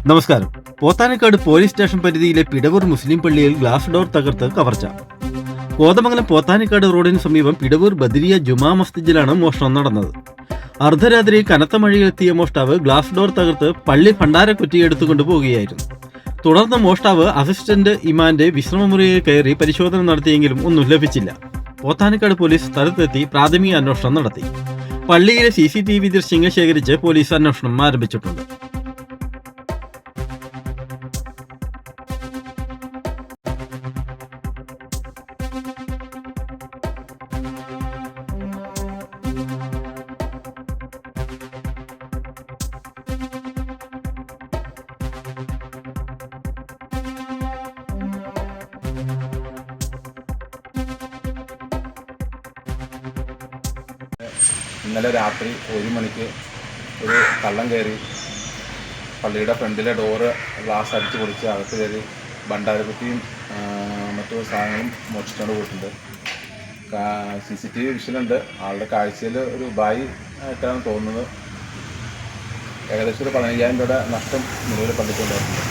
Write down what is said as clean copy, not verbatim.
നമസ്കാരം. Pothanikkad police station പരിധിയിലെ പിടവൂർ മുസ്ലിം പള്ളിയിൽ ഗ്ലാസ് ഡോർ തകർത്ത് കവർച്ച. കോതമംഗലം പോത്താനക്കാട് റോഡിന് സമീപം പിടവൂർ ബദരിയ ജുമാ മസ്ജിദിലാണ് മോഷണം നടന്നത്. അർദ്ധരാത്രി കനത്ത മഴയിലെത്തിയ മോഷ്ടാവ് ഗ്ലാസ് ഡോർ തകർത്ത് പള്ളി ഭണ്ഡാരക്കുറ്റി എടുത്തുകൊണ്ട് പോവുകയായിരുന്നു. തുടർന്ന് മോഷ്ടാവ് അസിസ്റ്റന്റ് ഇമാന്റെ വിശ്രമമുറിയിൽ കയറി പരിശോധന നടത്തിയെങ്കിലും ഒന്നും ലഭിച്ചില്ല. പോത്താനക്കാട് പോലീസ് സ്ഥലത്തെത്തി പ്രാഥമിക അന്വേഷണം നടത്തി. പള്ളിയിലെ CCTV ദൃശ്യങ്ങൾ ശേഖരിച്ച് പോലീസ് അന്വേഷണം ആരംഭിച്ചിട്ടുണ്ട്. ഇന്നലെ രാത്രി 1 മണിക്ക് ഒരു കള്ളൻ കയറി പള്ളിയുടെ ഫ്രണ്ടിലെ ഡോറ് ഗ്ലാസ് അടിച്ച് പൊളിച്ച് അകത്ത് കയറി ഭണ്ഡാരക്കുറ്റിയും മറ്റു സാധനങ്ങളും മോഷ്ടിച്ചുകൊണ്ട് പോയിട്ടുണ്ട്. CCTV വിഷനുണ്ട്. ആളുടെ കാഴ്ചയിൽ ഒരു ബായി ആയിട്ടാണ് തോന്നുന്നത്. ഏകദേശം ഒരു 15,000 രൂപയുടെ നഷ്ടം നിലവിൽ പള്ളിക്കുണ്ടായിട്ടുണ്ട്.